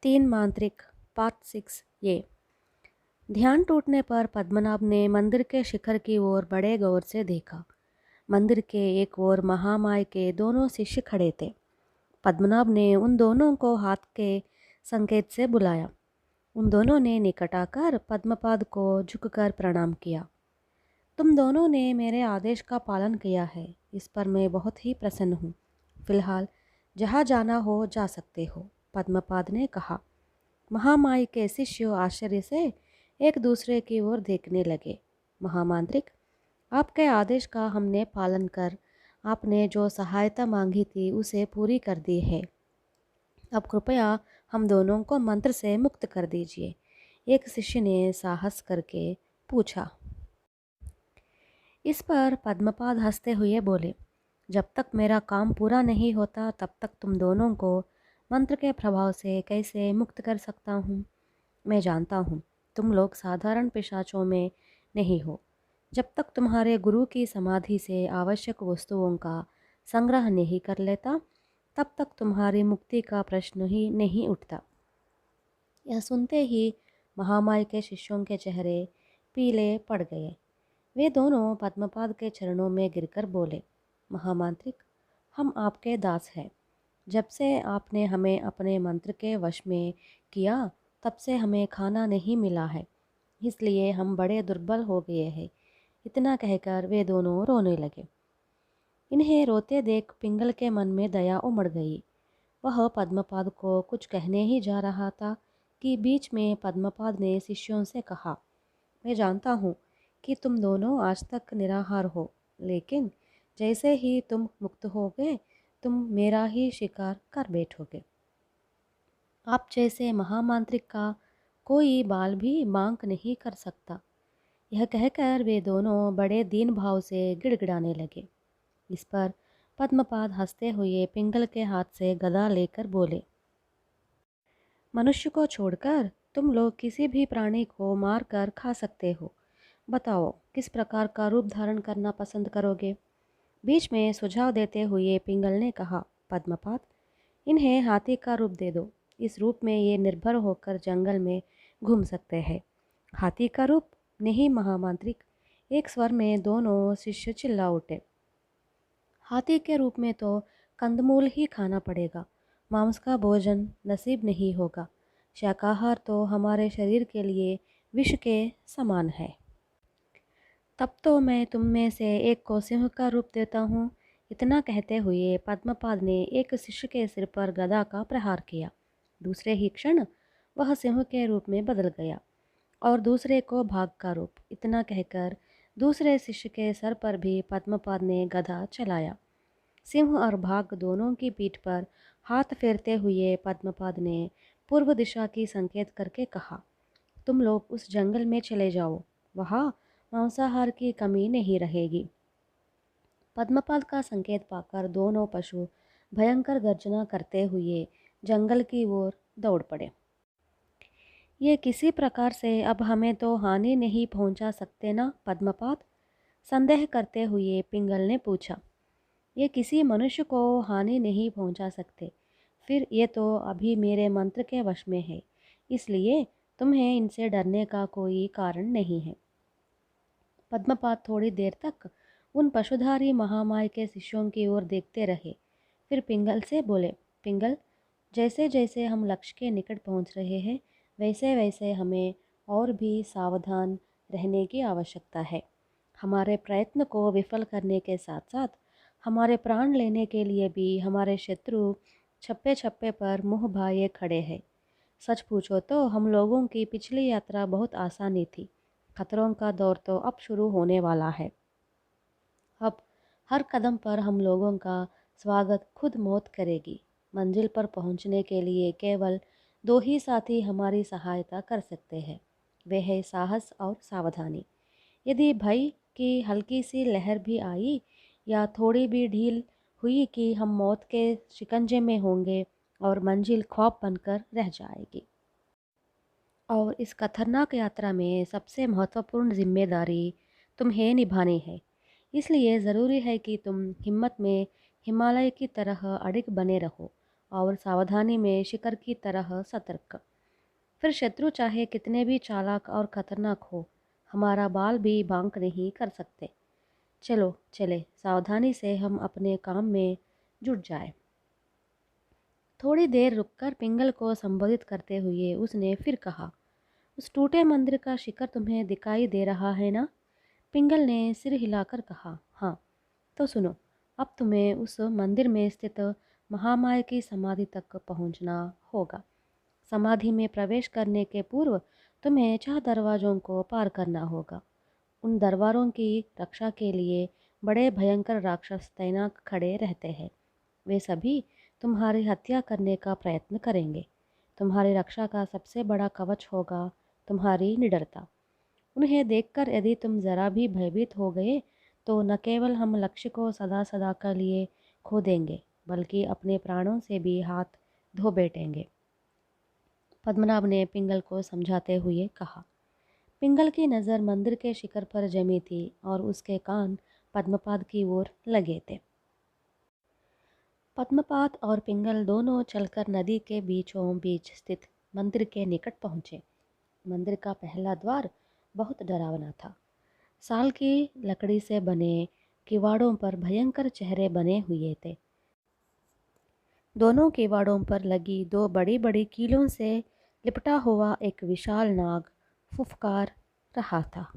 तीन मांत्रिक पार्ट 6 ये। ध्यान टूटने पर पद्मनाभ ने मंदिर के शिखर की ओर बड़े गौर से देखा। मंदिर के एक ओर महामाया के दोनों शिष्य खड़े थे। पद्मनाभ ने उन दोनों को हाथ के संकेत से बुलाया। उन दोनों ने निकट आकर पद्मपाद को झुककर प्रणाम किया। तुम दोनों ने मेरे आदेश का पालन किया है, इस पर मैं बहुत ही प्रसन्न हूँ। फिलहाल जहाँ जाना हो जा सकते हो, पद्मपाद ने कहा। महामाया के शिष्य आश्चर्य से एक दूसरे की ओर देखने लगे। महामांत्रिक, आपके आदेश का हमने पालन कर आपने जो सहायता मांगी थी उसे पूरी कर दी है। अब कृपया हम दोनों को मंत्र से मुक्त कर दीजिए, एक शिष्य ने साहस करके पूछा। इस पर पद्मपाद हंसते हुए बोले, जब तक मेरा काम पूरा नहीं होता तब तक तुम दोनों को मंत्र के प्रभाव से कैसे मुक्त कर सकता हूँ। मैं जानता हूँ तुम लोग साधारण पिशाचों में नहीं हो। जब तक तुम्हारे गुरु की समाधि से आवश्यक वस्तुओं का संग्रह नहीं कर लेता तब तक तुम्हारी मुक्ति का प्रश्न ही नहीं उठता। यह सुनते ही महामाया के शिष्यों के चेहरे पीले पड़ गए। वे दोनों पद्मपाद के चरणों में गिरकर बोले, महामांत्रिक, हम आपके दास हैं। जब से आपने हमें अपने मंत्र के वश में किया तब से हमें खाना नहीं मिला है, इसलिए हम बड़े दुर्बल हो गए हैं। इतना कहकर वे दोनों रोने लगे। इन्हें रोते देख पिंगल के मन में दया उमड़ गई। वह पद्मपाद को कुछ कहने ही जा रहा था कि बीच में पद्मपाद ने शिष्यों से कहा, मैं जानता हूँ कि तुम दोनों आज तक निराहार हो, लेकिन जैसे ही तुम मुक्त होगे तुम मेरा ही शिकार कर बैठोगे। आप जैसे महामांत्रिक का कोई बाल भी मांग नहीं कर सकता। यह कहकर वे दोनों बड़े दीन भाव से गिड़गिड़ाने लगे। इस पर पद्मपाद हंसते हुए पिंगल के हाथ से गदा लेकर बोले, मनुष्य को छोड़कर तुम लोग किसी भी प्राणी को मार कर खा सकते हो। बताओ किस प्रकार का रूप धारण करना पसंद करोगे। बीच में सुझाव देते हुए पिंगल ने कहा, पद्मपाद, इन्हें हाथी का रूप दे दो। इस रूप में ये निर्भर होकर जंगल में घूम सकते हैं। हाथी का रूप? नहीं महामांत्रिक, एक स्वर में दोनों शिष्य चिल्ला उठे। हाथी के रूप में तो कंदमूल ही खाना पड़ेगा, मांस का भोजन नसीब नहीं होगा। शाकाहार तो हमारे शरीर के लिए विष के समान है। तब तो मैं तुम में से एक को सिंह का रूप देता हूँ। इतना कहते हुए पद्मपाद ने एक शिष्य के सिर पर गदा का प्रहार किया। दूसरे ही क्षण वह सिंह के रूप में बदल गया और दूसरे को भाग का रूप। इतना कहकर दूसरे शिष्य के सर पर भी पद्मपाद ने गदा चलाया। सिंह और भाग दोनों की पीठ पर हाथ फेरते हुए पद्मपाद ने पूर्व दिशा की संकेत करके कहा, तुम लोग उस जंगल में चले जाओ, वहाँ मांसाहार की कमी नहीं रहेगी। पद्मपाद का संकेत पाकर दोनों पशु भयंकर गर्जना करते हुए जंगल की ओर दौड़ पड़े। ये किसी प्रकार से अब हमें तो हानि नहीं पहुंचा सकते ना पद्मपाद? संदेह करते हुए पिंगल ने पूछा। ये किसी मनुष्य को हानि नहीं पहुंचा सकते। फिर ये तो अभी मेरे मंत्र के वश में है, इसलिए तुम्हें इनसे डरने का कोई कारण नहीं है। पद्मपाद थोड़ी देर तक उन पशुधारी महामाया के शिष्यों की ओर देखते रहे। फिर पिंगल से बोले, पिंगल, जैसे जैसे हम लक्ष्य के निकट पहुंच रहे हैं वैसे वैसे हमें और भी सावधान रहने की आवश्यकता है। हमारे प्रयत्न को विफल करने के साथ साथ हमारे प्राण लेने के लिए भी हमारे शत्रु छप्पे छप्पे पर मुँह भाए खड़े हैं। सच पूछो तो हम लोगों की पिछली यात्रा बहुत आसानी थी। खतरों का दौर तो अब शुरू होने वाला है। अब हर कदम पर हम लोगों का स्वागत खुद मौत करेगी। मंजिल पर पहुंचने के लिए केवल दो ही साथी हमारी सहायता कर सकते हैं, वे है साहस और सावधानी। यदि भय की हल्की सी लहर भी आई या थोड़ी भी ढील हुई कि हम मौत के शिकंजे में होंगे और मंजिल ख्वाब बनकर रह जाएगी। और इस खतरनाक यात्रा में सबसे महत्वपूर्ण जिम्मेदारी तुम्हें निभानी है। इसलिए ज़रूरी है कि तुम हिम्मत में हिमालय की तरह अडिग बने रहो और सावधानी में शिकार की तरह सतर्क। फिर शत्रु चाहे कितने भी चालाक और खतरनाक हो, हमारा बाल भी बांक नहीं कर सकते। चलो चले, सावधानी से हम अपने काम में जुट जाए। थोड़ी देर रुककर पिंगल को संबोधित करते हुए उसने फिर कहा, उस टूटे मंदिर का शिखर तुम्हें दिखाई दे रहा है ना? पिंगल ने सिर हिलाकर कहा, हाँ। तो सुनो, अब तुम्हें उस मंदिर में स्थित महामाया की समाधि तक पहुंचना होगा। समाधि में प्रवेश करने के पूर्व तुम्हें 4 दरवाजों को पार करना होगा। उन दरबारों की रक्षा के लिए बड़े भयंकर राक्षस तैनात खड़े रहते हैं। वे सभी तुम्हारी हत्या करने का प्रयत्न करेंगे। तुम्हारी रक्षा का सबसे बड़ा कवच होगा तुम्हारी निडरता। उन्हें देखकर यदि तुम जरा भी भयभीत हो गए तो न केवल हम लक्ष्य को सदा सदा के लिए खो देंगे, बल्कि अपने प्राणों से भी हाथ धो बैठेंगे। पद्मनाभ ने पिंगल को समझाते हुए कहा। पिंगल की नज़र मंदिर के शिखर पर जमी थी और उसके कान पद्मपाद की ओर लगे थे। पद्मपाद और पिंगल दोनों चलकर नदी के बीचों बीच स्थित मंदिर के निकट पहुंचे। मंदिर का पहला द्वार बहुत डरावना था। साल की लकड़ी से बने किवाड़ों पर भयंकर चेहरे बने हुए थे। दोनों किवाड़ों पर लगी 2 बड़ी बड़ी कीलों से लिपटा हुआ एक विशाल नाग फुफकार रहा था।